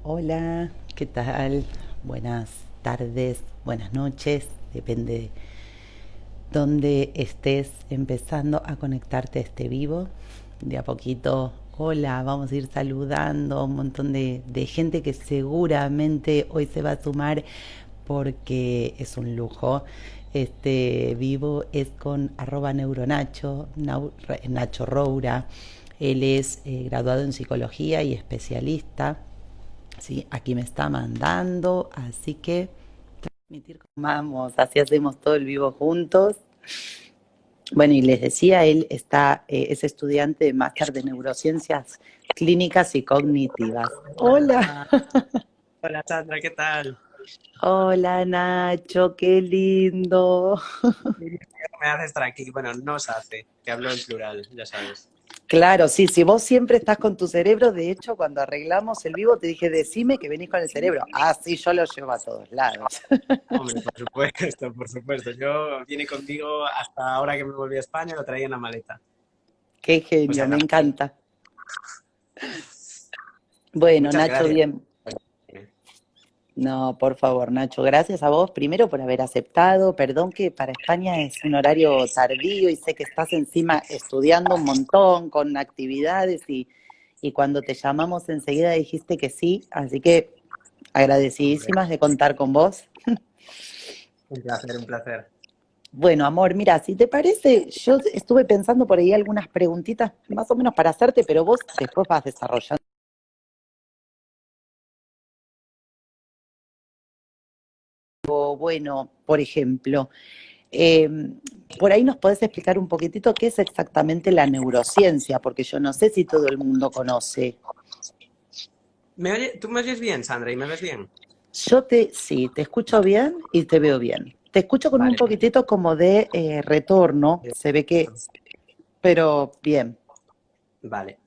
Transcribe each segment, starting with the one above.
Hola, ¿qué tal? Buenas tardes, buenas noches, depende dónde estés empezando a conectarte a este vivo. De a poquito, hola, vamos a ir saludando a un montón de gente que seguramente hoy se va a sumar porque es un lujo. Este vivo es con @neuronacho, Nacho Roura. Él es graduado en psicología y especialista. Sí, aquí me está mandando, así que transmitir. Vamos, así hacemos todo el vivo juntos. Bueno, y les decía, él es estudiante de máster de neurociencias clínicas y cognitivas. Hola, Hola, hola Sandra, ¿qué tal? hola Nacho, qué lindo. Me haces tranquilo. Bueno, nos hace, que hablo en plural, ya sabes. Claro, sí, si vos siempre estás con tu cerebro, de hecho, cuando arreglamos el vivo te dije, decime que venís con el cerebro. Ah, sí, yo lo llevo a todos lados. Hombre, por supuesto, por supuesto. Yo vine contigo hasta ahora que me volví a España, lo traía en la maleta. Qué O genio, sea, me encanta. Bueno, muchas Nacho, gracias. bien. No, por favor, Nacho, gracias a vos primero por haber aceptado. Perdón que para España es un horario tardío y sé que estás encima estudiando un montón con actividades y cuando te llamamos enseguida dijiste que sí, así que Hombre, agradecidísimas de contar con vos. un placer, un placer. Bueno, amor, mira, si te parece, yo estuve pensando por ahí algunas preguntitas más o menos para hacerte, pero vos después vas desarrollando. Bueno, por ejemplo. Eh, por ahí nos podés explicar un poquitito qué es exactamente la neurociencia, porque yo no sé si todo el mundo conoce. ¿Tú me oyes bien, Sandra, y me ves bien? Sí, te escucho bien y te veo bien. Te escucho con un Vale, poquitito como de retorno, se ve que, pero bien. vale.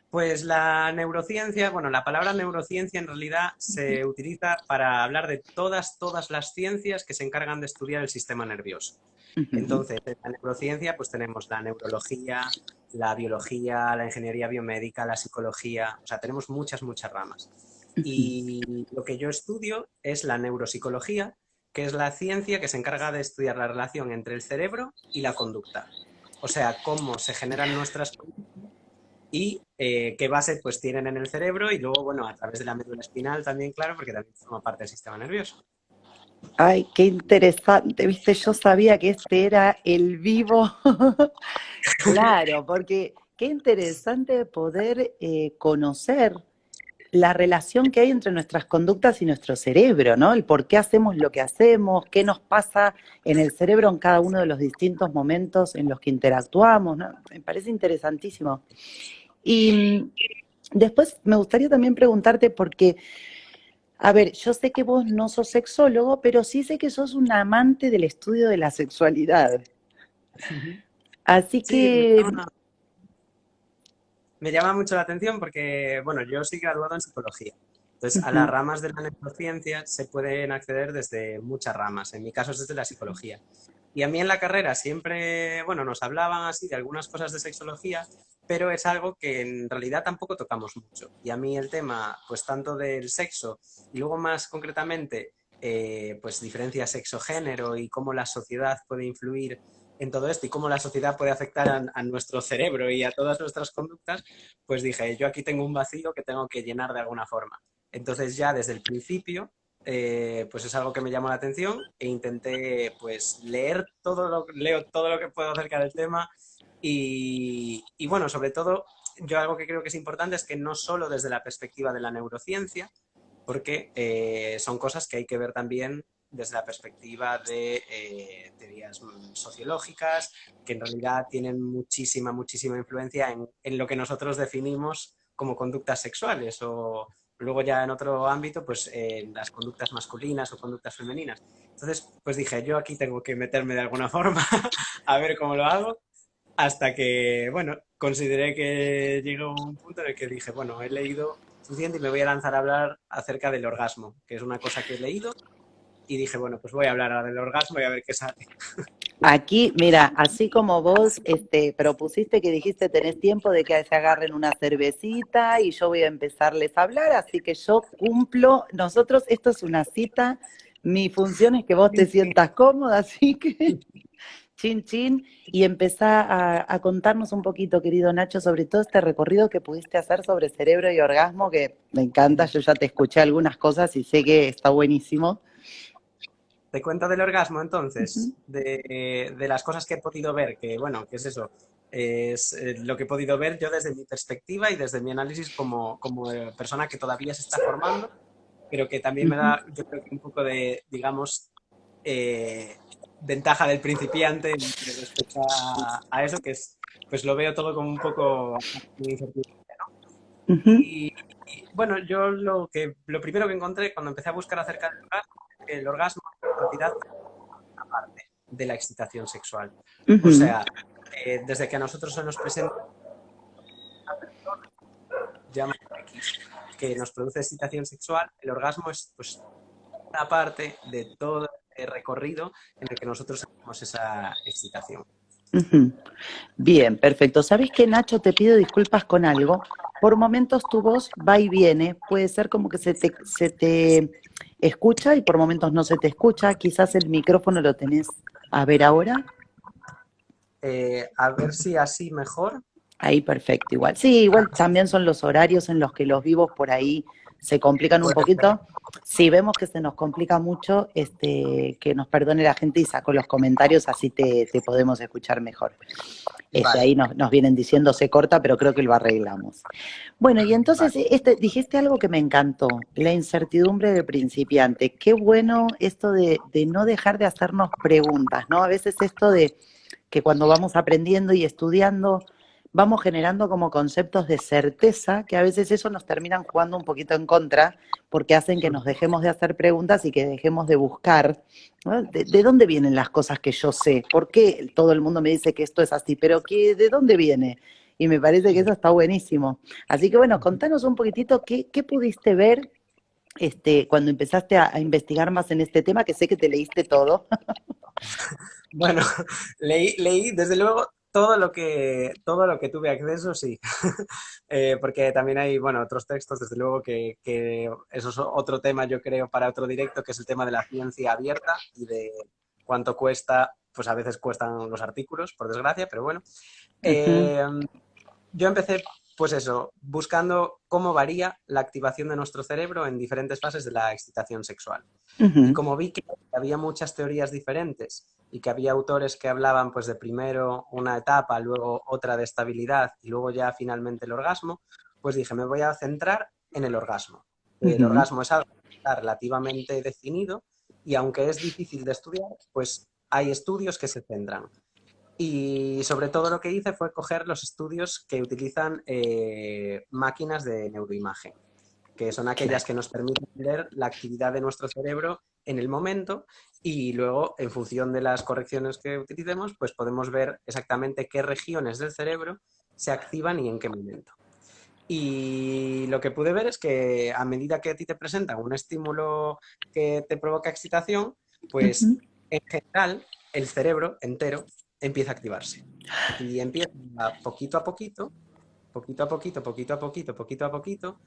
Pues la neurociencia, bueno, la palabra neurociencia en realidad se utiliza para hablar de todas las ciencias que se encargan de estudiar el sistema nervioso. Ujú, Entonces, en la neurociencia, pues tenemos la neurología, la biología, la ingeniería biomédica, la psicología, o sea, tenemos muchas ramas. ujú. Y lo que yo estudio es la neuropsicología, que es la ciencia que se encarga de estudiar la relación entre el cerebro y la conducta. O sea, cómo se generan nuestras conductas y qué base pues tienen en el cerebro y luego, bueno, a través de la médula espinal también, claro, porque también forma parte del sistema nervioso. Ay, qué interesante, viste, yo sabía que este era el vivo. Claro, porque qué interesante poder conocer la relación que hay entre nuestras conductas y nuestro cerebro, ¿no? El por qué hacemos lo que hacemos, qué nos pasa en el cerebro en cada uno de los distintos momentos en los que interactuamos, ¿no? Me parece interesantísimo. Y después me gustaría también preguntarte, porque, a ver, yo sé que vos no sos sexólogo, pero sí sé que sos un amante del estudio de la sexualidad. Así Sí, que, me llama mucho la atención porque, bueno, yo soy graduado en psicología. Entonces, a las ujú, ramas de la neurociencia se pueden acceder desde muchas ramas. En mi caso es desde la psicología. Y a mí en la carrera siempre, bueno, nos hablaban así de algunas cosas de sexología, pero es algo que en realidad tampoco tocamos mucho. Y a mí el tema, pues tanto del sexo y luego más concretamente, pues diferencia sexo-género y cómo la sociedad puede influir en todo esto y cómo la sociedad puede afectar a nuestro cerebro y a todas nuestras conductas, pues dije, yo aquí tengo un vacío que tengo que llenar de alguna forma. Entonces ya desde el principio pues es algo que me llamó la atención e intenté pues leo todo lo que puedo acerca del tema y bueno, sobre todo yo algo que creo que es importante es que no solo desde la perspectiva de la neurociencia, porque son cosas que hay que ver también desde la perspectiva de teorías sociológicas, que en realidad tienen muchísima influencia en lo que nosotros definimos como conductas sexuales o luego ya en otro ámbito, pues las conductas masculinas o conductas femeninas. Entonces, pues dije, yo aquí tengo que meterme de alguna forma a ver cómo lo hago, hasta que, bueno, consideré que llegó un punto en el que dije, bueno, he leído suficiente y me voy a lanzar a hablar acerca del orgasmo, que es una cosa que he leído y dije, bueno, pues voy a hablar ahora del orgasmo y a ver qué sale. Aquí, mira, así como vos propusiste que dijiste tenés tiempo de que se agarren una cervecita y yo voy a empezarles a hablar, así que yo cumplo, nosotros, esto es una cita, mi función es que vos te sientas cómoda, así que chin chin, y empezá a contarnos un poquito, querido Nacho, sobre todo este recorrido que pudiste hacer sobre cerebro y orgasmo, que me encanta, yo ya te escuché algunas cosas y sé que está buenísimo. Te cuento del orgasmo, Ujú, entonces, de las cosas que he podido ver, que bueno, ¿qué es eso? Es lo que he podido ver yo desde mi perspectiva y desde mi análisis como persona que todavía se está formando, pero que también me ujú. da, yo creo que un poco de, digamos, eh, ventaja del principiante respecto a eso, que es, pues lo veo todo como un poco de incertidumbre. Ujú, Bueno, yo lo primero que encontré cuando empecé a buscar acerca del orgasmo, que el orgasmo en realidad de la excitación sexual. O ujú, sea, desde que a nosotros se nos presenta llama X, que nos produce excitación sexual, el orgasmo es pues una parte de todo el recorrido en el que nosotros sentimos esa excitación. ujú. Bien, perfecto. ¿Sabes qué, Nacho? Te pido disculpas con algo. Por momentos tu voz va y viene. Puede ser como que se te escucha y por momentos no se te escucha. Quizás el micrófono lo tenés a ver ahora. A ver si así mejor. Ahí perfecto, igual. Sí, igual también son los horarios en los que los vivos por ahí se complican un Puede ser. poquito. Si vemos que se nos complica mucho, que nos perdone la gente y saco los comentarios, así te podemos escuchar mejor. Vale, Ahí nos vienen diciendo se corta, pero creo que lo arreglamos. Bueno, y vale. entonces dijiste algo que me encantó, la incertidumbre del principiante. Qué bueno esto de no dejar de hacernos preguntas, ¿no? A veces esto de que cuando vamos aprendiendo y estudiando, vamos generando como conceptos de certeza, que a veces eso nos terminan jugando un poquito en contra, porque hacen que nos dejemos de hacer preguntas y que dejemos de buscar, ¿no? ¿De dónde vienen las cosas que yo sé? ¿Por qué todo el mundo me dice que esto es así? Pero ¿de dónde viene? Y me parece que eso está buenísimo. Así que bueno, contanos un poquitito qué pudiste ver cuando empezaste a investigar más en este tema, que sé que te leíste todo. Bueno, leí desde luego todo lo que tuve acceso, sí. Porque también hay, bueno, otros textos, desde luego que eso es otro tema, yo creo, para otro directo, que es el tema de la ciencia abierta y de cuánto cuesta, pues a veces cuestan los artículos, por desgracia, pero bueno. Ujú, Eh, yo empecé, pues eso, buscando cómo varía la activación de nuestro cerebro en diferentes fases de la excitación sexual. Y ujú, como vi que había muchas teorías diferentes y que había autores que hablaban pues de primero una etapa, luego otra de estabilidad y luego ya finalmente el orgasmo, pues dije, me voy a centrar en el orgasmo. El ujú. orgasmo es algo que está relativamente definido y aunque es difícil de estudiar, pues hay estudios que se centran. Y sobre todo lo que hice fue coger los estudios que utilizan máquinas de neuroimagen, que son aquellas Claro. que nos permiten ver la actividad de nuestro cerebro en el momento y luego, en función de las correcciones que utilicemos, pues podemos ver exactamente qué regiones del cerebro se activan y en qué momento. Y lo que pude ver es que a medida que a ti te presentan un estímulo que te provoca excitación, pues Ujú. en general el cerebro entero empieza a activarse. Y empieza poquito a poquito, poquito a poquito, poquito a poquito, poquito a poquito,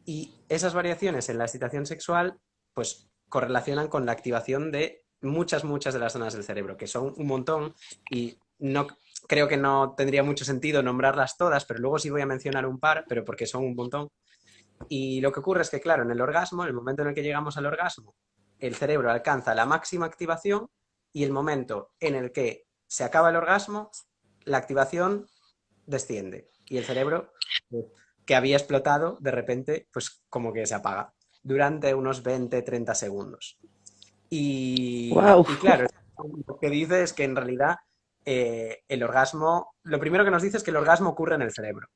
y esas variaciones en la excitación sexual, pues correlacionan con la activación de muchas de las zonas del cerebro, que son un montón y no creo que no tendría mucho sentido nombrarlas todas, pero luego sí voy a mencionar un par, pero porque son un montón. Y lo que ocurre es que, claro, en el orgasmo, en el momento en el que llegamos al orgasmo, el cerebro alcanza la máxima activación y el momento en el que se acaba el orgasmo, la activación desciende y el cerebro que había explotado, de repente, pues como que se apaga durante unos 20-30 segundos. Wow. Y claro, lo que dice es que en realidad el orgasmo, lo primero que nos dice es que el orgasmo ocurre en el cerebro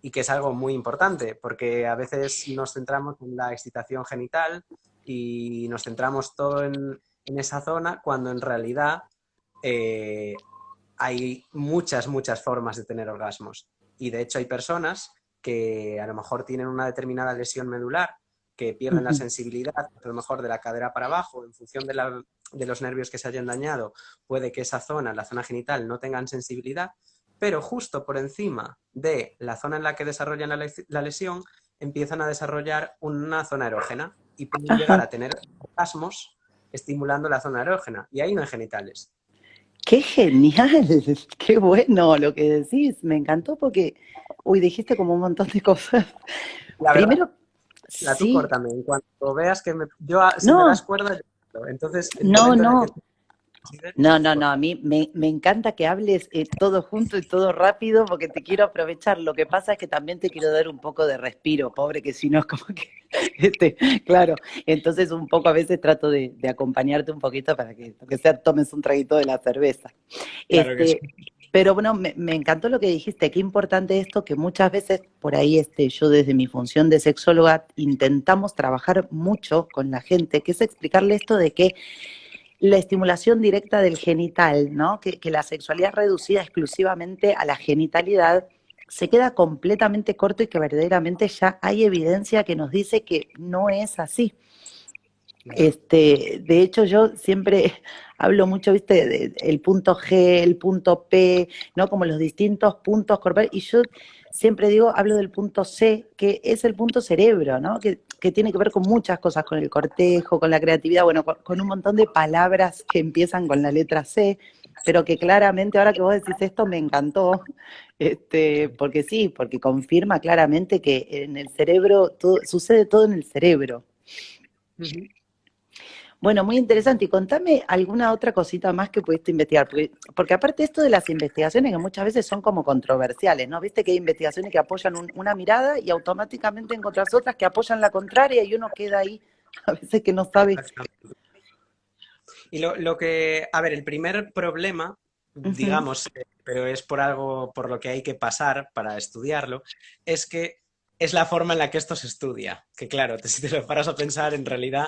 y que es algo muy importante porque a veces nos centramos en la excitación genital y nos centramos todo en esa zona cuando en realidad hay muchas formas de tener orgasmos. Y de hecho hay personas que a lo mejor tienen una determinada lesión medular que pierden la Ujú. sensibilidad, a lo mejor de la cadera para abajo, en función de los nervios que se hayan dañado, puede que esa zona, la zona genital, no tengan sensibilidad, pero justo por encima de la zona en la que desarrollan la lesión, empiezan a desarrollar una zona erógena y pueden llegar Ajá. a tener orgasmos estimulando la zona erógena, y ahí no hay genitales. Qué genial, qué bueno lo que decís. Me encantó porque, uy, dijiste como un montón de cosas. La verdad, Primero, tú sí, córtame, en cuanto veas que si me das no, cuerda, yo. Entonces, el no, momento en el que no. te consideres, No, tú no, no, a córtame. mí me encanta que hables todo junto y todo rápido porque te quiero aprovechar. Lo que pasa es que también te quiero dar un poco de respiro, pobre, que si no es como que, claro, entonces un poco a veces trato de acompañarte un poquito para que, aunque sea, tomes un traguito de la cerveza. Claro que sí. Este, pero bueno, me encantó lo que dijiste, qué importante esto, que muchas veces por ahí yo desde mi función de sexóloga intentamos trabajar mucho con la gente, que es explicarle esto de que la estimulación directa del genital, ¿no? Que la sexualidad reducida exclusivamente a la genitalidad se queda completamente corto y que verdaderamente ya hay evidencia que nos dice que no es así. Claro. De hecho, yo siempre hablo mucho, viste, el punto G, el punto P, ¿no? Como los distintos puntos corporales. Y yo siempre digo, hablo del punto C, que es el punto cerebro, ¿no? Que tiene que ver con muchas cosas, con el cortejo, con la creatividad, bueno, con un montón de palabras que empiezan con la letra C, pero que claramente, ahora que vos decís esto, me encantó, porque sí, porque confirma claramente que en el cerebro, sucede todo en el cerebro. Ujú. Bueno, muy interesante. Y contame alguna otra cosita más que pudiste investigar, porque aparte esto de las investigaciones que muchas veces son como controversiales, ¿no? Viste que hay investigaciones que apoyan una mirada y automáticamente encontrás otras que apoyan la contraria y uno queda ahí a veces que no sabe. Exactamente. Y lo que, a ver, el primer problema, Ujú. digamos, pero es por algo por lo que hay que pasar para estudiarlo, es que es la forma en la que esto se estudia. Que claro, si te lo paras a pensar, en realidad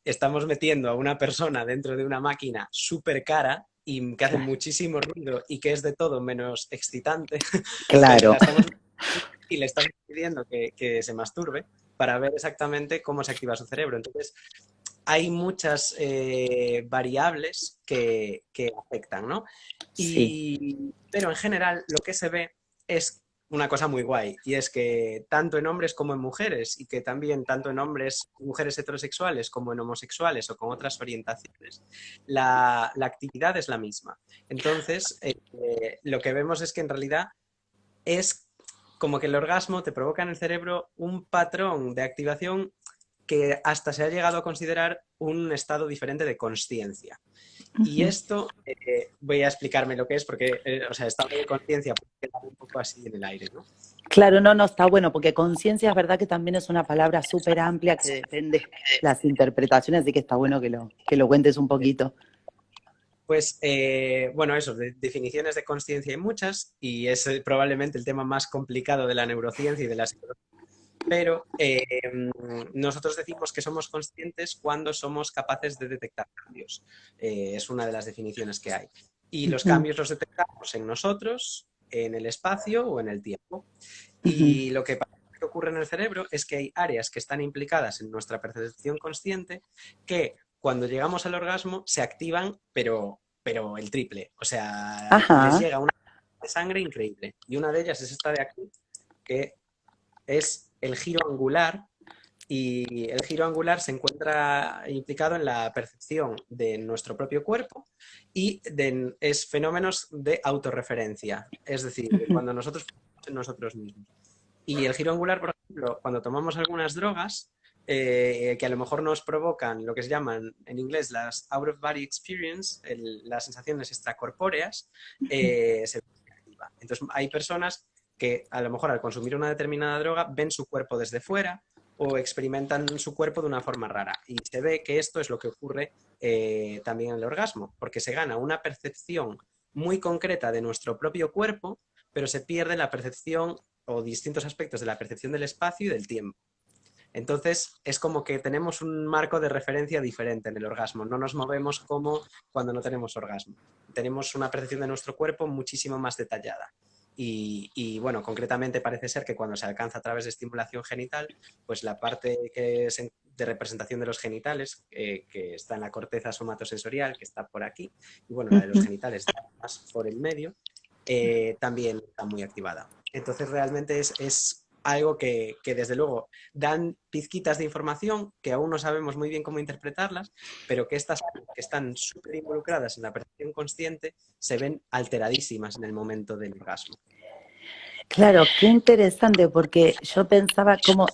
estamos metiendo a una persona dentro de una máquina súper cara y que hace Claro, muchísimo ruido y que es de todo menos excitante, claro. y le estamos pidiendo que se masturbe para ver exactamente cómo se activa su cerebro. Entonces, hay muchas variables que afectan, ¿no? Sí. Pero en general lo que se ve es una cosa muy guay, y es que tanto en hombres como en mujeres, y que también tanto en hombres, mujeres heterosexuales, como en homosexuales o con otras orientaciones, la actividad es la misma. Entonces, lo que vemos es que en realidad es como que el orgasmo te provoca en el cerebro un patrón de activación que hasta se ha llegado a considerar un estado diferente de consciencia. Y Ujú. esto, voy a explicarme lo que es, porque, o sea, estado de conciencia puede quedar un poco así en el aire, ¿no? Claro, no, no, está bueno, porque conciencia es verdad que también es una palabra súper amplia que depende las interpretaciones, así que está bueno que lo cuentes un poquito. Pues, bueno, eso, definiciones de conciencia hay muchas, y es probablemente el tema más complicado de la neurociencia y de la psicología, pero nosotros decimos que somos conscientes cuando somos capaces de detectar cambios. Es una de las definiciones que hay. Y los Ujú, cambios los detectamos en nosotros, en el espacio o en el tiempo. ujú. Y lo que ocurre en el cerebro es que hay áreas que están implicadas en nuestra percepción consciente que cuando llegamos al orgasmo se activan, pero el triple. O sea, les Ajá. llega una de sangre increíble. Y una de ellas es esta de aquí, que es el giro angular, y el giro angular se encuentra implicado en la percepción de nuestro propio cuerpo y es fenómenos de autorreferencia, es decir, de Ujú, cuando nosotros pensamos en nosotros mismos. Y el giro angular, por ejemplo, cuando tomamos algunas drogas que a lo mejor nos provocan lo que se llaman en inglés las out of body experience, las sensaciones extracorpóreas, se activa. Entonces hay personas que a lo mejor al consumir una determinada droga ven su cuerpo desde fuera o experimentan su cuerpo de una forma rara. Y se ve que esto es lo que ocurre también en el orgasmo, porque se gana una percepción muy concreta de nuestro propio cuerpo, pero se pierde la percepción o distintos aspectos de la percepción del espacio y del tiempo. Entonces, es como que tenemos un marco de referencia diferente en el orgasmo. No nos movemos como cuando no tenemos orgasmo. Tenemos una percepción de nuestro cuerpo muchísimo más detallada. y, bueno, concretamente parece ser que cuando se alcanza a través de estimulación genital, pues la parte que es de representación de los genitales, que está en la corteza somatosensorial, que está por aquí, y bueno, la de los Ujú. genitales más por el medio, también está muy activada. Entonces realmente es algo que desde luego dan pizquitas de información que aún no sabemos muy bien cómo interpretarlas, pero que estas que están súper involucradas en la percepción consciente se ven alteradísimas en el momento del orgasmo. Claro, qué interesante, porque yo pensaba cómo,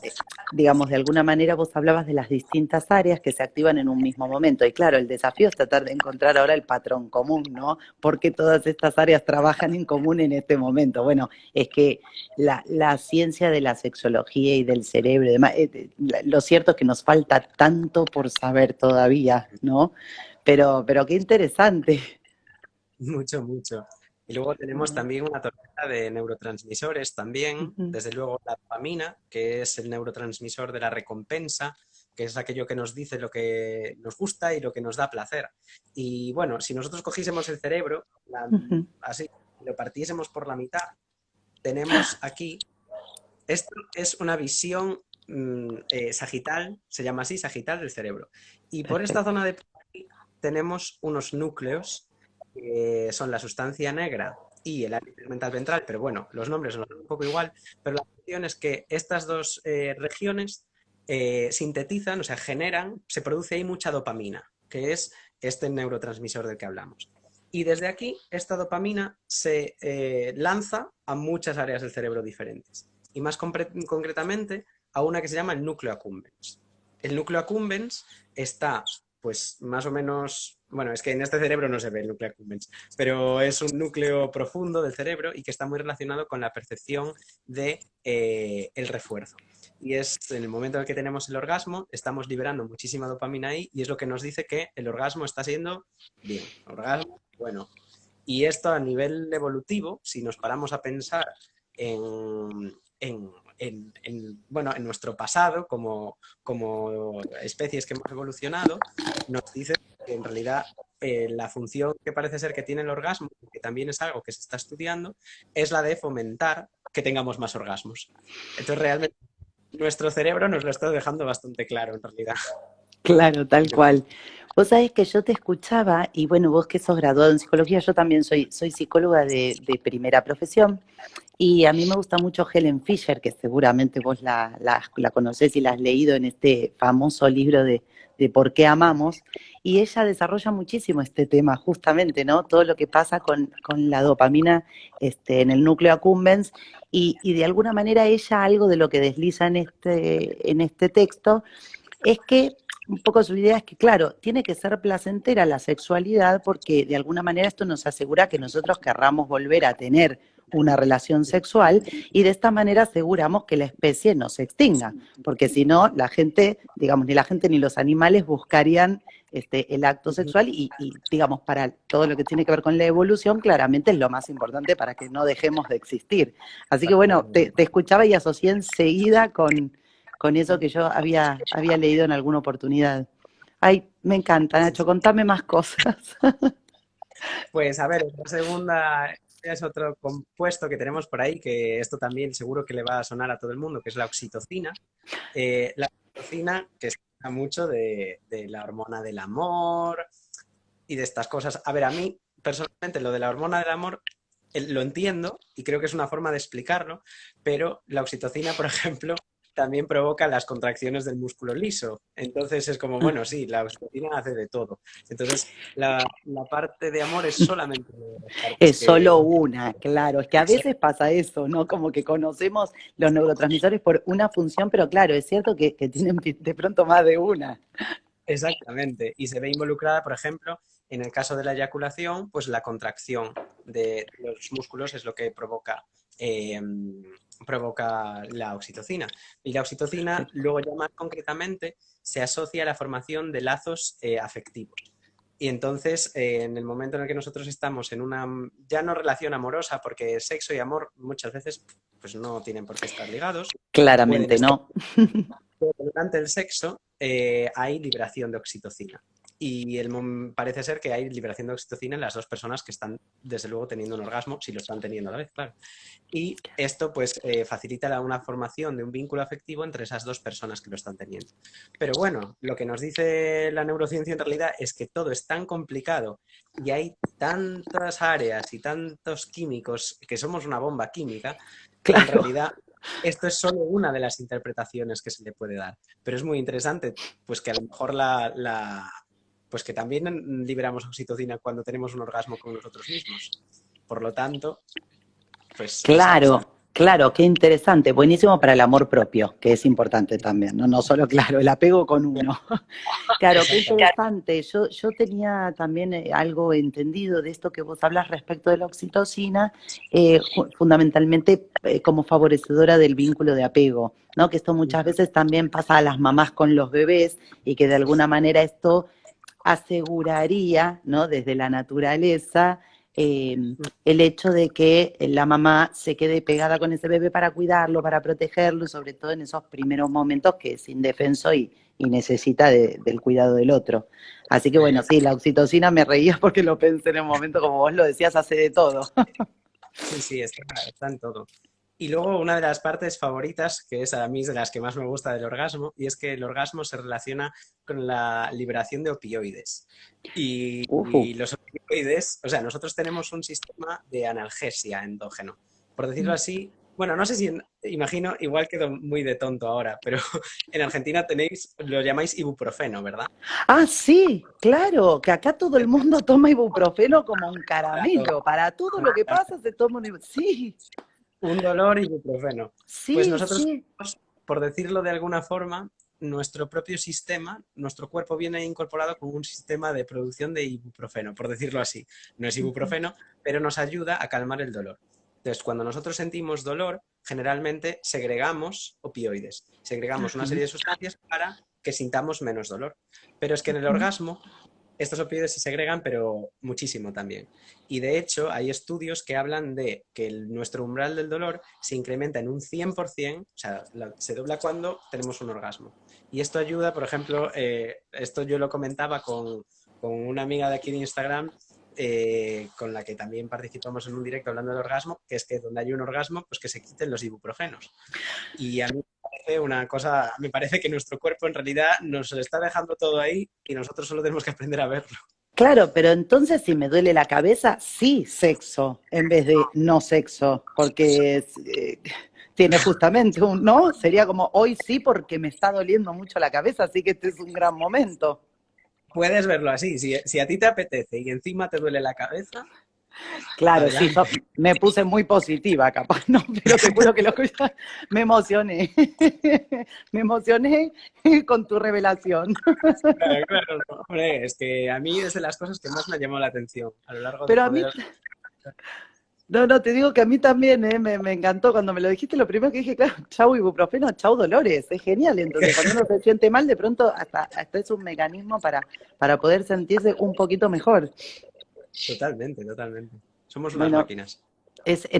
digamos, de alguna manera vos hablabas de las distintas áreas que se activan en un mismo momento. Y claro, el desafío es tratar de encontrar ahora el patrón común, ¿no? Porque todas estas áreas trabajan en común en este momento. Bueno, es que la ciencia de la sexología y del cerebro y demás, lo cierto es que nos falta tanto por saber todavía, ¿no? Pero qué interesante. Mucho, mucho. Y luego tenemos también una tormenta de neurotransmisores también, Ujú, desde luego la dopamina, que es el neurotransmisor de la recompensa, que es aquello que nos dice lo que nos gusta y lo que nos da placer. Y bueno, si nosotros cogiésemos el cerebro, ujú. así, lo partiésemos por la mitad, tenemos aquí, esto es una visión sagital, se llama así, sagital del cerebro. Y por esta Perfecto. zona de tenemos unos núcleos que son la sustancia negra y el área tegmental ventral, pero bueno, los nombres son un poco igual, pero la cuestión es que estas dos regiones sintetizan, o sea, generan, se produce ahí mucha dopamina, que es este neurotransmisor del que hablamos. Y desde aquí, esta dopamina se lanza a muchas áreas del cerebro diferentes. Y más concretamente a una que se llama el núcleo accumbens. El núcleo accumbens está pues más o menos, bueno, es que en este cerebro no se ve el núcleo accumbens, pero es un núcleo profundo del cerebro y que está muy relacionado con la percepción de el refuerzo. Y es en el momento en el que tenemos el orgasmo, estamos liberando muchísima dopamina ahí y es lo que nos dice que el orgasmo está siendo bien. Orgasmo, bueno. Y esto a nivel evolutivo, si nos paramos a pensar bueno, en nuestro pasado como especies que hemos evolucionado, nos dice que en realidad la función que parece ser que tiene el orgasmo, que también es algo que se está estudiando, es la de fomentar que tengamos más orgasmos. Entonces realmente nuestro cerebro nos lo está dejando bastante claro en realidad. Claro, tal cual. Vos sabés que yo te escuchaba, y bueno, vos que sos graduado en psicología, yo también soy psicóloga de primera profesión, y a mí me gusta mucho Helen Fisher, que seguramente vos la conocés y la has leído en este famoso libro de Por qué amamos, y ella desarrolla muchísimo este tema, justamente, ¿no? Todo lo que pasa con la dopamina en el núcleo accumbens, y de alguna manera ella algo de lo que desliza en este texto es que un poco su idea es que, claro, tiene que ser placentera la sexualidad porque de alguna manera esto nos asegura que nosotros querramos volver a tener una relación sexual y de esta manera aseguramos que la especie no se extinga, porque si no, la gente, digamos, ni la gente ni los animales buscarían el acto sexual digamos, para todo lo que tiene que ver con la evolución, claramente es lo más importante para que no dejemos de existir. Así que bueno, te escuchaba y asocié enseguida con eso que yo había leído en alguna oportunidad. Ay, me encanta, Sí, Nacho, sí. contame más cosas. Pues a ver, la segunda es otro compuesto que tenemos por ahí, que esto también seguro que le va a sonar a todo el mundo, que es la oxitocina. La oxitocina, que se habla mucho de la hormona del amor y de estas cosas. A ver, a mí personalmente lo de la hormona del amor lo entiendo y creo que es una forma de explicarlo, pero la oxitocina, por ejemplo, también provoca las contracciones del músculo liso. Entonces es como, bueno, sí, la oxitocina hace de todo. Entonces la parte de amor es solamente una de las partes Es que... solo una, claro. Es que a veces pasa eso, ¿no? Como que conocemos los neurotransmisores por una función, pero claro, es cierto que tienen de pronto más de una. Exactamente. Y se ve involucrada, por ejemplo, en el caso de la eyaculación, pues la contracción de los músculos es lo que provoca la oxitocina. Y la oxitocina, Perfecto. luego ya más concretamente, se asocia a la formación de lazos afectivos. Y entonces, en el momento en el que nosotros estamos en una, ya no relación amorosa, porque sexo y amor muchas veces pues no tienen por qué estar ligados, pueden Claramente estar no. durante el sexo hay liberación de oxitocina. y parece ser que hay liberación de oxitocina en las dos personas que están, desde luego, teniendo un orgasmo, si lo están teniendo a la vez, claro. Y esto, pues, facilita una formación de un vínculo afectivo entre esas dos personas que lo están teniendo. Pero bueno, lo que nos dice la neurociencia en realidad es que todo es tan complicado y hay tantas áreas y tantos químicos, que somos una bomba química, que en Claro. realidad esto es solo una de las interpretaciones que se le puede dar. Pero es muy interesante, pues que a lo mejor pues que también liberamos oxitocina cuando tenemos un orgasmo con nosotros mismos. Por lo tanto, pues Claro, claro, qué interesante, buenísimo para el amor propio, que es importante también, no, no solo, claro, el apego con uno. Claro, qué exactamente. interesante. Yo tenía también algo entendido de esto que vos hablas respecto de la oxitocina, fundamentalmente como favorecedora del vínculo de apego, ¿no? Que esto muchas veces también pasa a las mamás con los bebés y que de alguna manera esto aseguraría, ¿no? Desde la naturaleza, el hecho de que la mamá se quede pegada con ese bebé para cuidarlo, para protegerlo, sobre todo en esos primeros momentos que es indefenso y necesita del cuidado del otro. Así que bueno, sí, la oxitocina me reía porque lo pensé en el momento, como vos lo decías, hace de todo. Sí, sí, está en todo. Y luego una de las partes favoritas, que es a mí de las que más me gusta del orgasmo, y es que el orgasmo se relaciona con la liberación de opioides. Y los opioides, o sea, nosotros tenemos un sistema de analgesia endógeno. Por decirlo así, bueno, no sé si, imagino, igual quedo muy de tonto ahora, pero en Argentina tenéis, lo llamáis ibuprofeno, ¿verdad? Ah, sí, claro, que acá todo el mundo toma ibuprofeno como un caramelo. Para todo lo que pasa se toma un ibuprofeno. Sí, Un dolor ibuprofeno. Pues sí, nosotros, sí. por decirlo de alguna forma, nuestro propio sistema, nuestro cuerpo viene incorporado con un sistema de producción de ibuprofeno, por decirlo así. No es ibuprofeno, pero nos ayuda a calmar el dolor. Entonces, cuando nosotros sentimos dolor, generalmente segregamos opioides, segregamos una Ajá. serie de sustancias para que sintamos menos dolor. Pero es que en el orgasmo estos opioides se segregan, pero muchísimo también. Y de hecho, hay estudios que hablan de que nuestro umbral del dolor se incrementa en un 100%, o sea, se dobla cuando tenemos un orgasmo. Y esto ayuda, por ejemplo, esto yo lo comentaba con una amiga de aquí de Instagram, con la que también participamos en un directo hablando del orgasmo, que es que donde hay un orgasmo, pues que se quiten los ibuprofenos. Y a mí me parece una cosa, me parece que nuestro cuerpo en realidad nos está dejando todo ahí y nosotros solo tenemos que aprender a verlo. Claro, pero entonces si me duele la cabeza, sí sexo, en vez de no sexo, porque tiene justamente un no, sería como hoy sí porque me está doliendo mucho la cabeza, así que este es un gran momento. Puedes verlo así, si a ti te apetece y encima te duele la cabeza, Claro, sí, yo adelante. me puse muy positiva, capaz, no, pero te juro que me emocioné, me emocioné con tu revelación. Claro, claro, no. Hombre, es que a mí es de las cosas que más me ha llamado la atención a lo largo de Pero a mí, poder... no, no, te digo que a mí también me encantó cuando me lo dijiste, lo primero que dije, claro, chau ibuprofeno, chau dolores, es genial. Entonces, cuando uno se siente mal, de pronto hasta es un mecanismo para poder sentirse un poquito mejor. Totalmente, totalmente. Somos unas Bueno, máquinas.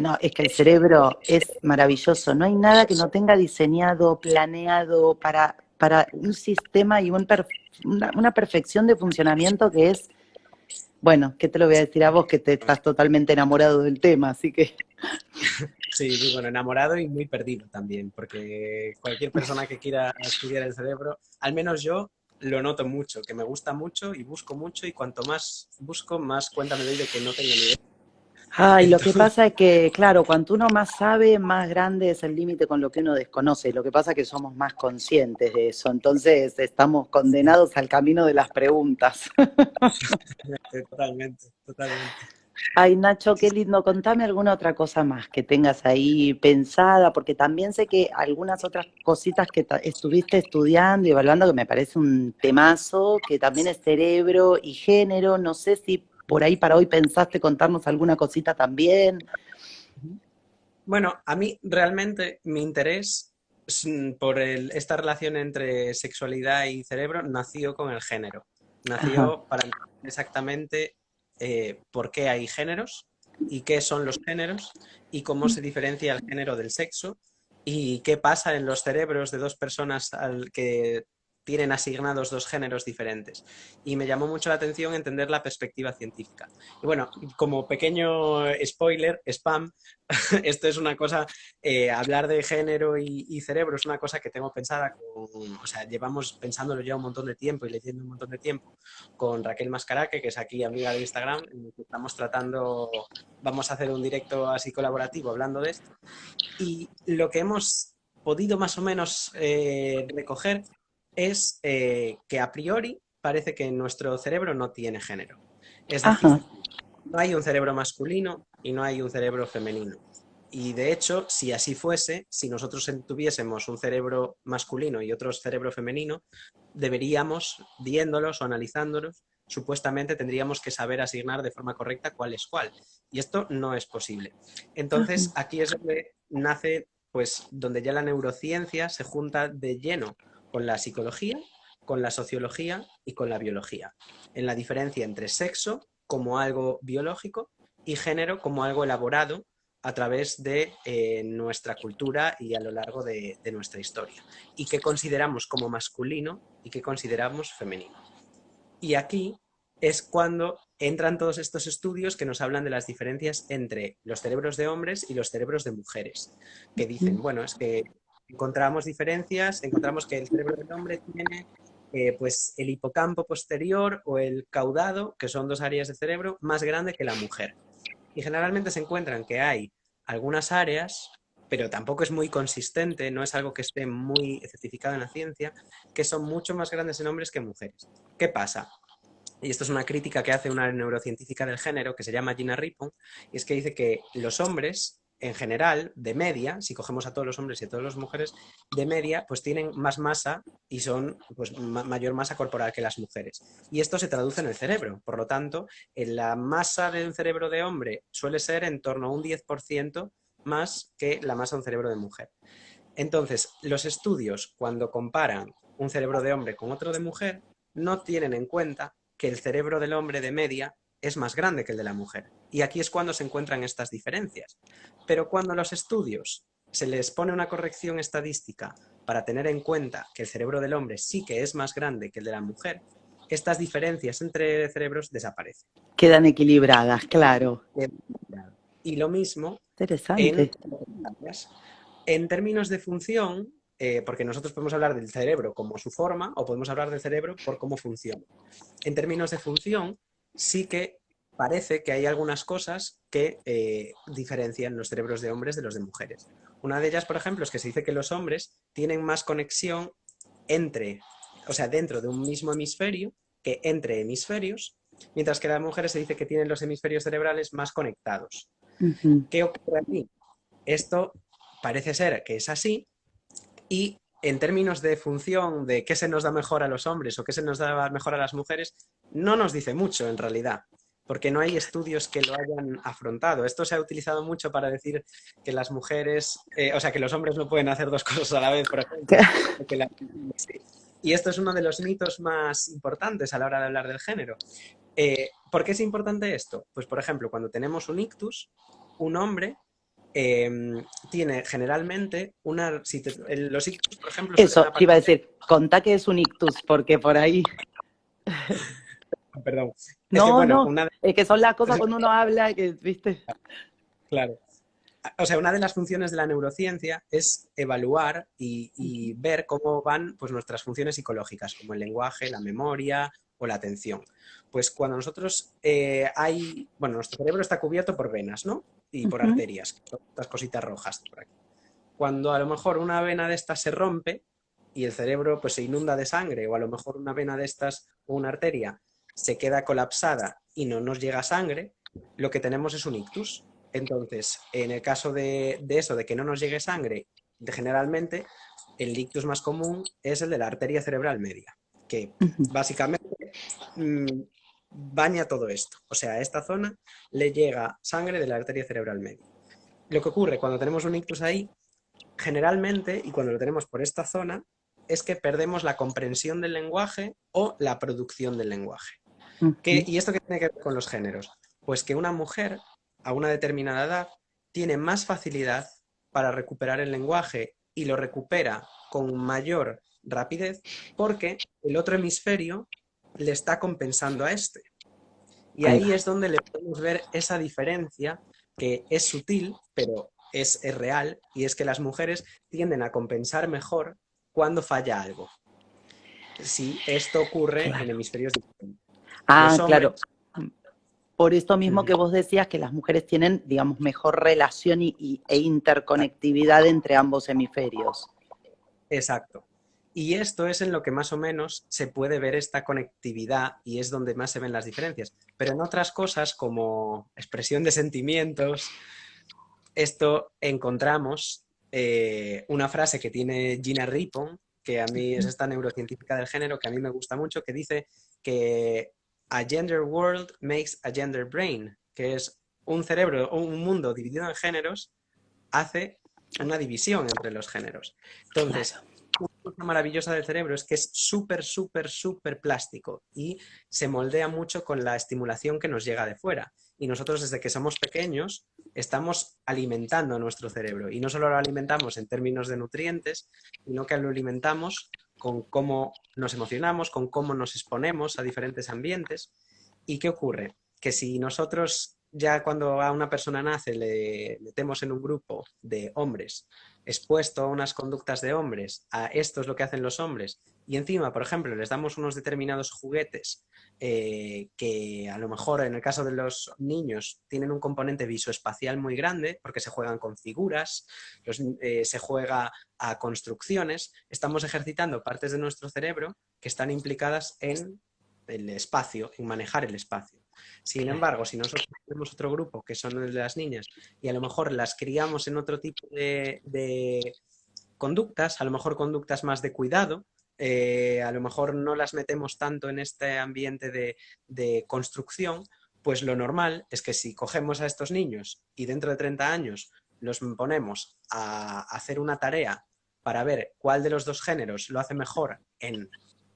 no, es que el cerebro es maravilloso, no hay nada que no tenga diseñado, planeado para un sistema y una perfección de funcionamiento que es, bueno, ¿qué te lo voy a decir a vos que te estás totalmente enamorado del tema? Así que... Sí, sí, bueno, enamorado y muy perdido también, porque cualquier persona que quiera estudiar el cerebro, al menos yo lo noto mucho, que me gusta mucho y busco mucho y cuanto más busco, más cuenta me doy de que no tengo ni idea. Ay, lo que Entonces, pasa es que, claro, cuanto uno más sabe, más grande es el límite con lo que uno desconoce. Lo que pasa es que somos más conscientes de eso. Entonces, estamos condenados al camino de las preguntas. totalmente, totalmente. Ay, Nacho, qué lindo. Contame alguna otra cosa más que tengas ahí pensada, porque también sé que algunas otras cositas que estuviste estudiando y evaluando, que me parece un temazo, que también es cerebro y género. No sé si por ahí para hoy pensaste contarnos alguna cosita también. Bueno, a mí realmente mi interés por esta relación entre sexualidad y cerebro nació con el género. Ajá. Nació para entender exactamente por qué hay géneros y qué son los géneros y cómo se diferencia el género del sexo y qué pasa en los cerebros de dos personas tienen asignados dos géneros diferentes. Y me llamó mucho la atención entender la perspectiva científica. Y bueno, como pequeño spoiler, spam, esto es una cosa, hablar de género y cerebro es una cosa que tengo pensada, o sea, llevamos pensándolo ya un montón de tiempo y leyendo un montón de tiempo con Raquel Mascaraque, que es aquí amiga de Instagram, en el que estamos tratando, vamos a hacer un directo así colaborativo hablando de esto. Y lo que hemos podido más o menos recoger es que a priori parece que nuestro cerebro no tiene género. Es decir, Ajá. no hay un cerebro masculino y no hay un cerebro femenino. Y de hecho, si así fuese, si nosotros tuviésemos un cerebro masculino y otro cerebro femenino, deberíamos, viéndolos o analizándolos, supuestamente tendríamos que saber asignar de forma correcta cuál es cuál. Y esto no es posible. Entonces, Ajá. aquí es donde nace, pues, donde ya la neurociencia se junta de lleno con la psicología, con la sociología y con la biología, en la diferencia entre sexo como algo biológico y género como algo elaborado a través de nuestra cultura y a lo largo de nuestra historia, y que consideramos como masculino y que consideramos femenino. Y aquí es cuando entran todos estos estudios que nos hablan de las diferencias entre los cerebros de hombres y los cerebros de mujeres, que dicen, bueno, es que encontramos diferencias, encontramos que el cerebro del hombre tiene pues el hipocampo posterior o el caudado, que son dos áreas de cerebro, más grande que la mujer. Y generalmente se encuentran que hay algunas áreas, pero tampoco es muy consistente, no es algo que esté muy certificado en la ciencia, que son mucho más grandes en hombres que en mujeres. ¿Qué pasa? Y esto es una crítica que hace una neurocientífica del género que se llama Gina Rippon, y es que dice que los hombres, en general, de media, si cogemos a todos los hombres y a todas las mujeres, de media, pues tienen más masa y son pues, mayor masa corporal que las mujeres. Y esto se traduce en el cerebro. Por lo tanto, en la masa de un cerebro de hombre suele ser en torno a un 10% más que la masa de un cerebro de mujer. Entonces, los estudios, cuando comparan un cerebro de hombre con otro de mujer, no tienen en cuenta que el cerebro del hombre de media es más grande que el de la mujer. Y aquí es cuando se encuentran estas diferencias. Pero cuando los estudios se les pone una corrección estadística para tener en cuenta que el cerebro del hombre sí que es más grande que el de la mujer, estas diferencias entre cerebros desaparecen. Quedan equilibradas, claro. Y lo mismo en Interesante. En términos de función, porque nosotros podemos hablar del cerebro como su forma o podemos hablar del cerebro por cómo funciona. En términos de función, sí que parece que hay algunas cosas que diferencian los cerebros de hombres de los de mujeres. Una de ellas, por ejemplo, es que se dice que los hombres tienen más conexión entre, o sea, dentro de un mismo hemisferio que entre hemisferios, mientras que las mujeres se dice que tienen los hemisferios cerebrales más conectados. Ujú. ¿Qué ocurre aquí? Esto parece ser que es así, y en términos de función de qué se nos da mejor a los hombres o qué se nos da mejor a las mujeres, no nos dice mucho en realidad, porque no hay estudios que lo hayan afrontado. Esto se ha utilizado mucho para decir que las mujeres, o sea, que los hombres no pueden hacer dos cosas a la vez, por ejemplo. Y esto es uno de los mitos más importantes a la hora de hablar del género. ¿Por qué es importante esto? Pues, por ejemplo, cuando tenemos un ictus, un hombre eh, tiene generalmente una... los ictus, por ejemplo, suelen Eso, te iba a aparecer... decir, contá que es un ictus, porque por ahí. Perdón. Es que, No, bueno, no, es que son las cosas cuando uno habla, que, ¿viste? Claro. O sea, una de las funciones de la neurociencia es evaluar y ver cómo van pues, nuestras funciones psicológicas, como el lenguaje, la memoria o la atención. Pues cuando nosotros bueno, nuestro cerebro está cubierto por venas, ¿no? Y por Ujú. arterias, estas cositas rojas por aquí. Cuando a lo mejor una vena de estas se rompe y el cerebro pues se inunda de sangre, o a lo mejor una vena de estas o una arteria se queda colapsada y no nos llega sangre, lo que tenemos es un ictus. Entonces, en el caso de eso, de que no nos llegue sangre, generalmente el ictus más común es el de la arteria cerebral media, que Ujú. básicamente mmm, baña todo esto. O sea, a esta zona le llega sangre de la arteria cerebral media. Lo que ocurre cuando tenemos un ictus ahí, generalmente, y cuando lo tenemos por esta zona, es que perdemos la comprensión del lenguaje o la producción del lenguaje. Ujú. ¿Y esto qué tiene que ver con los géneros? Pues que una mujer a una determinada edad tiene más facilidad para recuperar el lenguaje y lo recupera con mayor rapidez, porque el otro hemisferio le está compensando a este. Y Ahí ahí va. es donde le podemos ver esa diferencia que es sutil, pero es real, y es que las mujeres tienden a compensar mejor cuando falla algo. Si esto ocurre en Claro. hemisferios diferentes. Los Ah, hombres... claro. Por esto mismo Ujú, que vos decías que las mujeres tienen, digamos, mejor relación e interconectividad entre ambos hemisferios. exacto. Y esto es en lo que más o menos se puede ver esta conectividad y es donde más se ven las diferencias. Pero en otras cosas como expresión de sentimientos, esto encontramos una frase que tiene Gina Rippon, que a mí es esta neurocientífica del género, que a mí me gusta mucho, que dice que a gender world makes a gender brain, que es un cerebro o un mundo dividido en géneros, hace una división entre los géneros. Claro. Entonces, una cosa maravillosa del cerebro es que es súper, súper, súper plástico y se moldea mucho con la estimulación que nos llega de fuera. Y nosotros desde que somos pequeños estamos alimentando nuestro cerebro y no solo lo alimentamos en términos de nutrientes, sino que lo alimentamos con cómo nos emocionamos, con cómo nos exponemos a diferentes ambientes. ¿Y qué ocurre? Que si nosotros ya cuando a una persona nace le metemos en un grupo de hombres expuesto a unas conductas de hombres, a esto es lo que hacen los hombres, y encima, por ejemplo, les damos unos determinados juguetes que a lo mejor en el caso de los niños tienen un componente visoespacial muy grande, porque se juegan con figuras, se juega a construcciones, estamos ejercitando partes de nuestro cerebro que están implicadas en el espacio, en manejar el espacio. Sin Claro. embargo, si nosotros tenemos otro grupo que son el de las niñas y a lo mejor las criamos en otro tipo de conductas, a lo mejor conductas más de cuidado, a lo mejor no las metemos tanto en este ambiente de construcción, pues lo normal es que si cogemos a estos niños y dentro de 30 años los ponemos a hacer una tarea para ver cuál de los dos géneros lo hace mejor en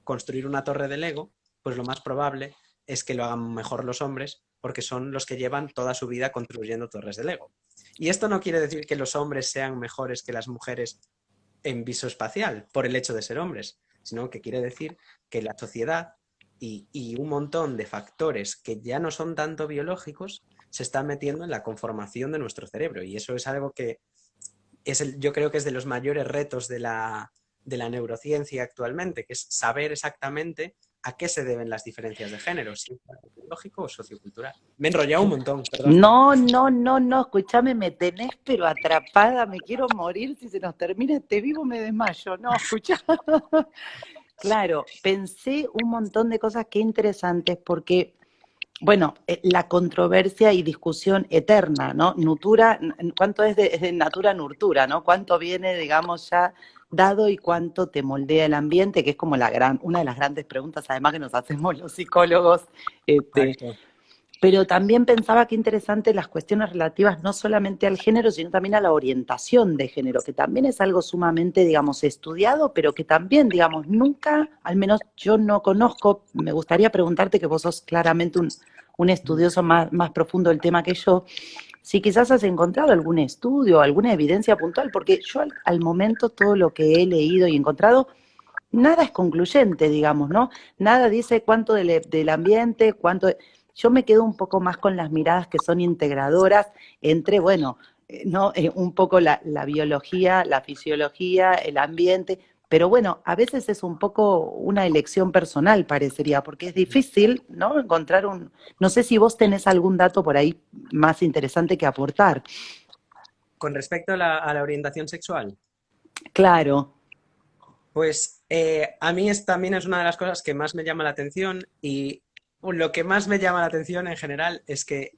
construir una torre de Lego, pues lo más probable es que lo hagan mejor los hombres porque son los que llevan toda su vida construyendo torres de Lego. Y esto no quiere decir que los hombres sean mejores que las mujeres en visoespacial por el hecho de ser hombres, sino que quiere decir que la sociedad y un montón de factores que ya no son tanto biológicos se están metiendo en la conformación de nuestro cerebro. Y eso es algo que yo creo que es de los mayores retos de la neurociencia actualmente, que es saber exactamente a qué se deben las diferencias de género, si es biológico o sociocultural. Me he enrollado un montón, perdón. No, no, no, no, escúchame, me tenés pero atrapada, me quiero morir, si se nos termina este vivo me desmayo, no, escuchá. Claro, pensé un montón de cosas que interesantes porque, bueno, la controversia y discusión eterna, ¿no? Nutura, ¿cuánto es de natura nurtura, ¿no? ¿Cuánto viene, digamos, ya dado y cuánto te moldea el ambiente? Que es como una de las grandes preguntas, además que nos hacemos los psicólogos, este, Exacto. pero también pensaba que interesante las cuestiones relativas no solamente al género, sino también a la orientación de género, que también es algo sumamente, digamos, estudiado, pero que también, digamos, nunca, al menos yo no conozco, me gustaría preguntarte, que vos sos claramente un estudioso más profundo del tema que yo, si quizás has encontrado algún estudio, alguna evidencia puntual, porque yo al momento todo lo que he leído y encontrado, nada es concluyente, digamos, ¿no? Nada dice cuánto del ambiente, cuánto... Yo me quedo un poco más con las miradas que son integradoras entre, bueno, ¿no? Un poco la biología, la fisiología, el ambiente, pero bueno, a veces es un poco una elección personal, parecería, porque es difícil, ¿no? Encontrar un... No sé si vos tenés algún dato por ahí más interesante que aportar. Con respecto a la orientación sexual, Claro, pues a mí también es una de las cosas que más me llama la atención y lo que más me llama la atención en general es que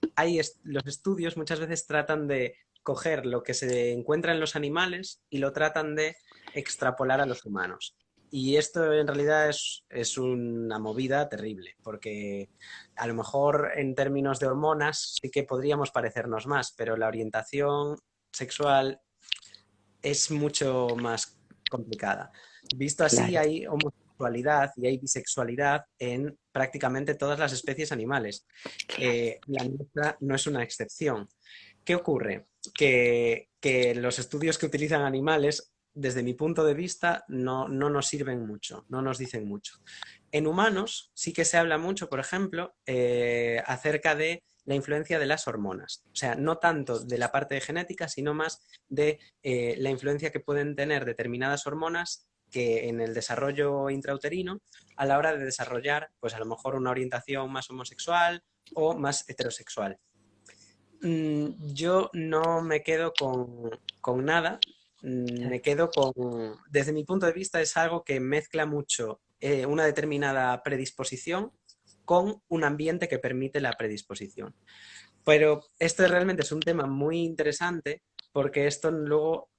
los estudios muchas veces tratan de coger lo que se encuentra en los animales y lo tratan de extrapolar a los humanos. Y esto en realidad es una movida terrible, porque a lo mejor en términos de hormonas sí que podríamos parecernos más, pero la orientación sexual es mucho más complicada. Visto así, claro, hay homosexualidad y hay bisexualidad en prácticamente todas las especies animales. claro. La nuestra no es una excepción. ¿Qué ocurre? Que los estudios que utilizan animales desde mi punto de vista, no nos sirven mucho, no nos dicen mucho. En humanos sí que se habla mucho, por ejemplo, acerca de la influencia de las hormonas. O sea, no tanto de la parte de genética, sino más de la influencia que pueden tener determinadas hormonas que en el desarrollo intrauterino a la hora de desarrollar, pues a lo mejor una orientación más homosexual o más heterosexual. Yo no me quedo con nada, Claro, me quedo con, desde mi punto de vista es algo que mezcla mucho una determinada predisposición con un ambiente que permite la predisposición. Pero esto realmente es un tema muy interesante porque esto luego,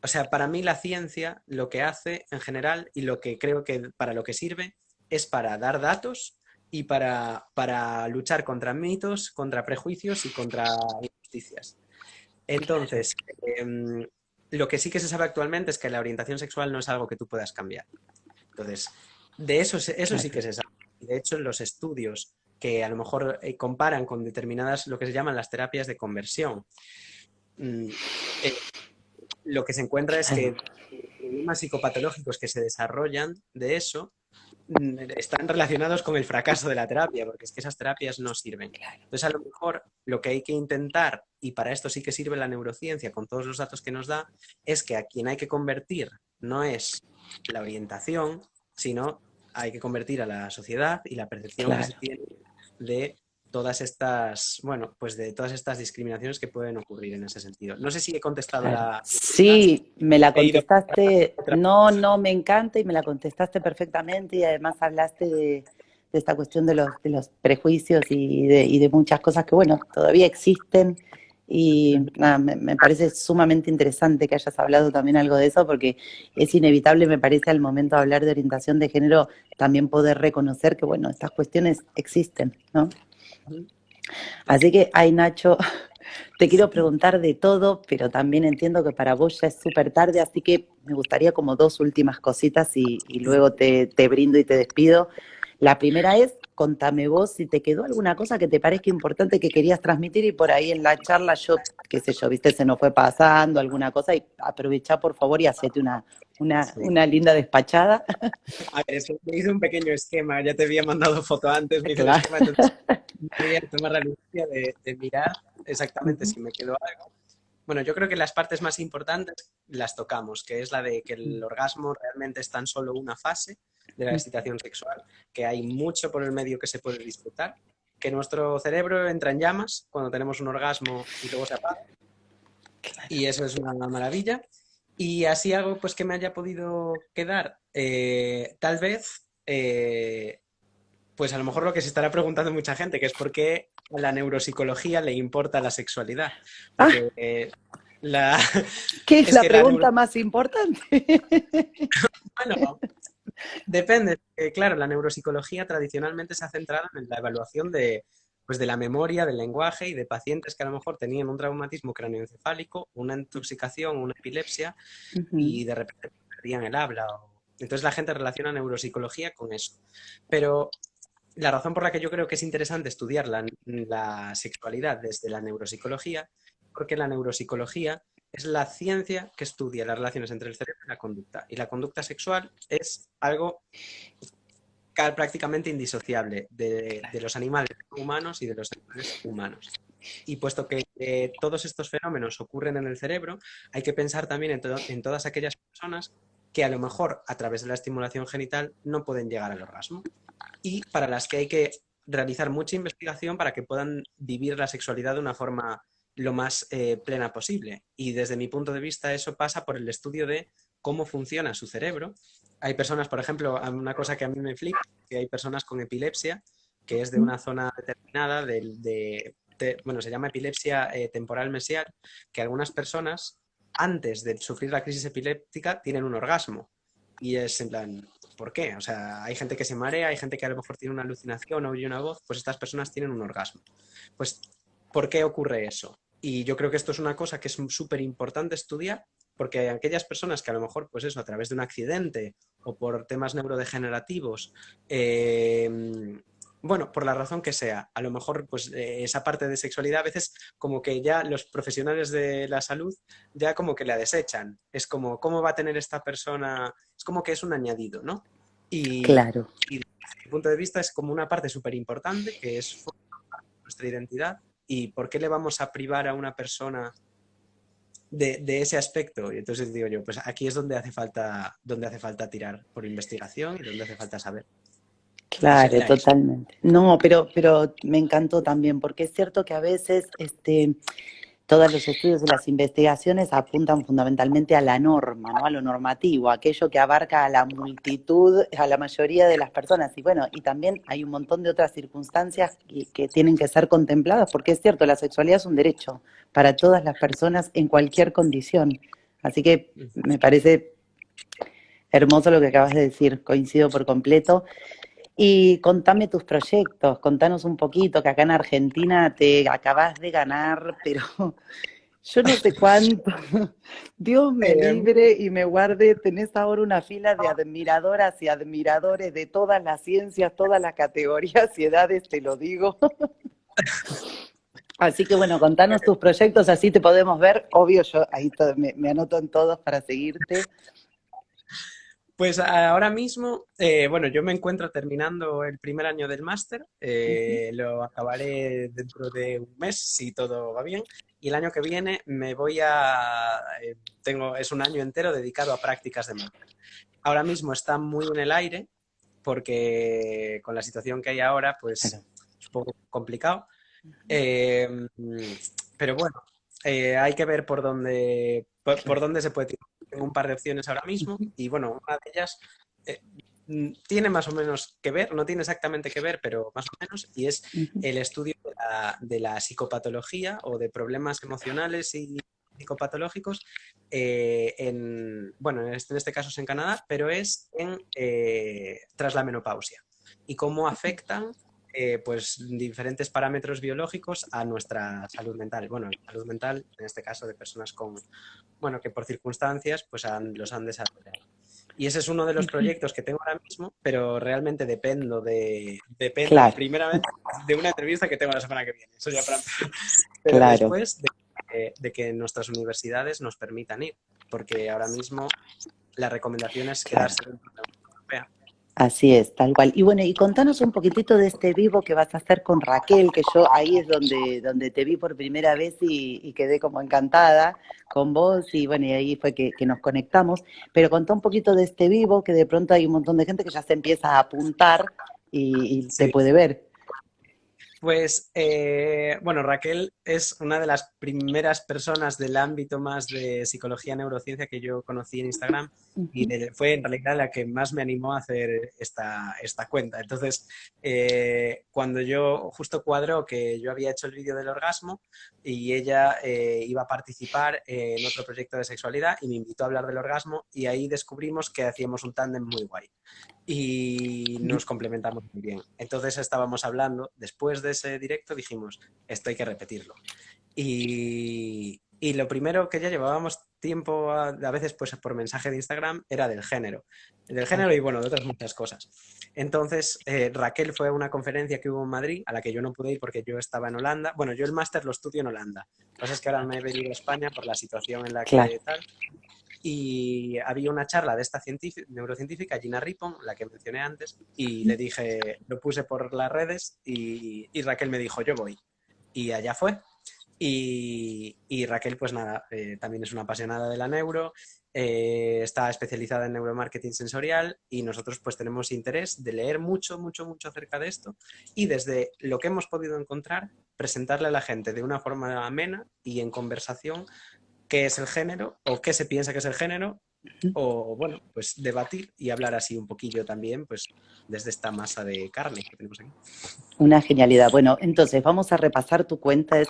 o sea, para mí la ciencia lo que hace en general y lo que creo que para lo que sirve es para dar datos y para luchar contra mitos, contra prejuicios y contra injusticias. claro. Entonces, lo que sí que se sabe actualmente es que la orientación sexual no es algo que tú puedas cambiar. Entonces, de eso, eso sí Claro. que se sabe. De hecho, en los estudios que a lo mejor comparan con determinadas, lo que se llaman las terapias de conversión, mm, eh, lo que se encuentra es Claro. que los problemas psicopatológicos que se desarrollan de eso están relacionados con el fracaso de la terapia, porque es que esas terapias no sirven. Entonces, a lo mejor lo que hay que intentar, y para esto sí que sirve la neurociencia con todos los datos que nos da, es que a quien hay que convertir no es la orientación, sino hay que convertir a la sociedad y la percepción que se Claro. tiene de todas estas, bueno, pues de todas estas discriminaciones que pueden ocurrir en ese sentido. No sé si he contestado Claro. la pregunta, Sí, me la he ido contestaste, otra no, no, me encanta y me la contestaste perfectamente y además hablaste de esta cuestión de los prejuicios y de muchas cosas que, bueno, todavía existen y nada, me parece sumamente interesante que hayas hablado también algo de eso porque es inevitable, me parece, al momento de hablar de orientación de género, también poder reconocer que, bueno, estas cuestiones existen, ¿no? Así que, ay, Nacho, te quiero preguntar de todo, pero también entiendo que para vos ya es súper tarde, así que me gustaría como dos últimas cositas y luego te brindo y te despido. La primera es, contame vos si te quedó alguna cosa que te parezca importante que querías transmitir y por ahí en la charla yo, qué sé yo, viste, se nos fue pasando alguna cosa y aprovechá por favor y hacete Sí. una linda despachada. A ver, es que me hice un pequeño esquema, ya te había mandado foto antes, me hice un Claro. esquema, entonces voy a tomar la licencia de mirar exactamente Ujú. si me quedó algo. Bueno, yo creo que las partes más importantes las tocamos, que es la de que el orgasmo realmente es tan solo una fase de la excitación sexual, que hay mucho por el medio que se puede disfrutar, que nuestro cerebro entra en llamas cuando tenemos un orgasmo y luego se apaga, y eso es una maravilla. Y así algo pues que me haya podido quedar, tal vez, pues a lo mejor lo que se estará preguntando mucha gente, que es por qué a la neuropsicología le importa la sexualidad. Ah, Porque la, ¿qué es es la que la pregunta más importante? bueno, depende. Claro, la neuropsicología tradicionalmente se ha centrado en la evaluación de, pues de la memoria, del lenguaje y de pacientes que a lo mejor tenían un traumatismo cráneoencefálico, una intoxicación, una epilepsia Ujú. y de repente perdían el habla. Entonces la gente relaciona neuropsicología con eso. Pero la razón por la que yo creo que es interesante estudiar la sexualidad desde la neuropsicología, porque la neuropsicología es la ciencia que estudia las relaciones entre el cerebro y la conducta. Y la conducta sexual es algo prácticamente indisociable de los animales humanos y de los animales humanos. Y puesto que todos estos fenómenos ocurren en el cerebro, hay que pensar también en todas aquellas personas que a lo mejor a través de la estimulación genital no pueden llegar al orgasmo y para las que hay que realizar mucha investigación para que puedan vivir la sexualidad de una forma lo más plena posible. Y desde mi punto de vista eso pasa por el estudio de cómo funciona su cerebro. Hay personas, por ejemplo, una cosa que a mí me flipa, que hay personas con epilepsia, que es de una zona determinada bueno, se llama epilepsia temporal mesial, que algunas personas antes de sufrir la crisis epiléptica tienen un orgasmo. Y es en plan, ¿por qué? O sea, hay gente que se marea, hay gente que a lo mejor tiene una alucinación o oye una voz, pues estas personas tienen un orgasmo. Pues, ¿por qué ocurre eso? Y yo creo que esto es una cosa que es súper importante estudiar, porque aquellas personas que a lo mejor, pues eso, a través de un accidente o por temas neurodegenerativos, bueno, por la razón que sea. A lo mejor, pues esa parte de sexualidad a veces como que ya los profesionales de la salud ya como que la desechan. Es como, ¿cómo va a tener esta persona? Es como que es un añadido, ¿no? Claro. Y desde mi punto de vista es como una parte súper importante que es nuestra identidad. ¿Y por qué le vamos a privar a una persona de ese aspecto? Y entonces digo yo, pues aquí es donde hace falta tirar por investigación y donde hace falta saber. Entonces Claro, era eso. totalmente. No, pero me encantó también, porque es cierto que a veces todos los estudios y las investigaciones apuntan fundamentalmente a la norma, ¿no? A lo normativo, aquello que abarca a la multitud, a la mayoría de las personas. Y bueno, y también hay un montón de otras circunstancias que tienen que ser contempladas, porque es cierto, la sexualidad es un derecho para todas las personas en cualquier condición. Así que me parece hermoso lo que acabas de decir, coincido por completo. Y contame tus proyectos, contanos un poquito, que acá en Argentina te acabas de ganar, pero yo no sé cuánto. Dios me Eh, libre y me guarde. Tenés ahora una fila de admiradoras y admiradores de todas las ciencias, todas las categorías y edades, te lo digo. Así que bueno, contanos tus proyectos, así te podemos ver. Obvio, yo ahí me anoto en todos para seguirte. Pues ahora mismo, bueno, yo me encuentro terminando el primer año del máster, Ujú. lo acabaré dentro de un mes si todo va bien, y el año que viene es un año entero dedicado a prácticas de máster. Ahora mismo está muy en el aire porque con la situación que hay ahora, pues Claro. es un poco complicado. Eh, pero bueno, hay que ver por Claro. dónde se puede tirar. Tengo un par de opciones ahora mismo Ujú. y bueno, una de ellas eh, tiene más o menos que ver, no tiene exactamente que ver, pero más o menos, y es Ujú. el estudio de la psicopatología o de problemas emocionales y psicopatológicos bueno, en este caso es en Canadá, pero es tras la menopausia y cómo afectan pues diferentes parámetros biológicos a nuestra salud mental. Bueno, salud mental, en este caso, de personas bueno, que por circunstancias pues los han desarrollado. Y ese es uno de los proyectos que tengo ahora mismo, pero realmente dependo Claro, primeramente de una entrevista que tengo la semana que viene. Eso ya para empezar. Pero claro. después de que nuestras universidades nos permitan ir, porque ahora mismo la recomendación es Claro. quedarse dentro de la Unión Europea. Así es, tal cual. Y bueno, y contanos un poquitito de este vivo que vas a hacer con Raquel, que yo ahí es donde te vi por primera vez y quedé como encantada con vos y bueno, y ahí fue que nos conectamos. Pero contá un poquito de este vivo, que de pronto hay un montón de gente que ya se empieza a apuntar y te Sí. puede ver. Pues bueno, Raquel es una de las primeras personas del ámbito más de psicología neurociencia que yo conocí en Instagram y Ujú. fue en realidad la que más me animó a hacer esta cuenta. Entonces, cuando yo justo cuadró que yo había hecho el vídeo del orgasmo y ella iba a participar en otro proyecto de sexualidad y me invitó a hablar del orgasmo y ahí descubrimos que hacíamos un tándem muy guay y nos complementamos muy bien. Entonces estábamos hablando, después de ese directo dijimos, esto hay que repetirlo. Y lo primero que ya llevábamos tiempo, a veces pues por mensaje de Instagram, era del Claro, género y bueno, de otras muchas cosas. Entonces, Raquel fue a una conferencia que hubo en Madrid, a la que yo no pude ir porque yo estaba en Holanda. Bueno, yo el máster lo estudio en Holanda. Lo que pasa es que ahora me he venido a España por la situación en la claro. que tal, y había una charla de esta neurocientífica, Gina Rippon, la que mencioné antes, y le dije, lo puse por las redes y Raquel me dijo, yo voy. Y allá fue. Y Raquel, pues nada, también es una apasionada de la neuro, está especializada en neuromarketing sensorial y nosotros pues tenemos interés de leer mucho, mucho, mucho acerca de esto y desde lo que hemos podido encontrar, presentarle a la gente de una forma amena y en conversación qué es el género o qué se piensa que es el género o, bueno, pues debatir y hablar así un poquillo también, pues desde esta masa de carne que tenemos aquí. Una genialidad. Bueno, entonces vamos a repasar tu cuenta, es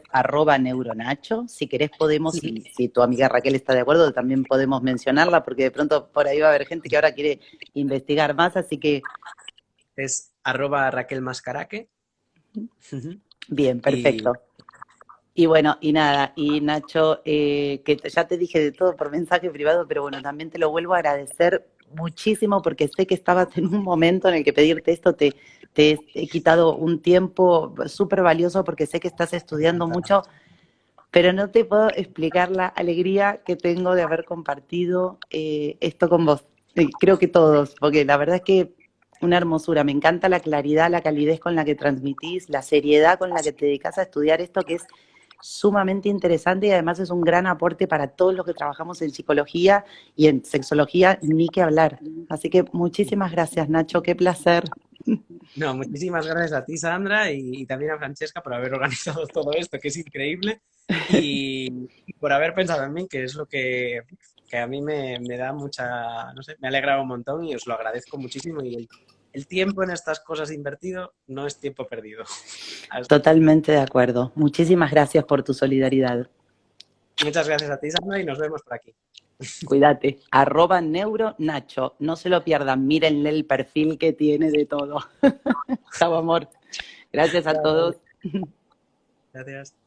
@neuronacho. Si querés podemos, si tu amiga Raquel está de acuerdo, también podemos mencionarla, porque de pronto por ahí va a haber gente que ahora quiere investigar más, así que Es @Raquel Mascaraque. bien, Y perfecto. Y bueno, y nada, y Nacho, que ya te dije de todo por mensaje privado, pero bueno, también te lo vuelvo a agradecer muchísimo porque sé que estabas en un momento en el que pedirte esto te he quitado un tiempo súper valioso porque sé que estás estudiando mucho, pero no te puedo explicar la alegría que tengo de haber compartido esto con vos. Creo que todos, porque la verdad es que una hermosura. Me encanta la claridad, la calidez con la que transmitís, la seriedad con la que te dedicas a estudiar esto, que es sumamente interesante y además es un gran aporte para todos los que trabajamos en psicología y en sexología, ni que hablar. Así que muchísimas gracias, Nacho, qué placer. No, muchísimas gracias a ti, Sandra, y también a Francesca por haber organizado todo esto, que es increíble, y por haber pensado en mí, que es lo que a mí me da mucha, no sé, me alegra un montón y os lo agradezco muchísimo. Y el tiempo en estas cosas invertido no es tiempo perdido. Totalmente de acuerdo. Muchísimas gracias por tu solidaridad. Muchas gracias a ti, Sandra, y nos vemos por aquí. Cuídate. @neuronacho. No se lo pierdan. Mírenle el perfil que tiene de todo. Chao, amor. Gracias a Chao, todos. gracias.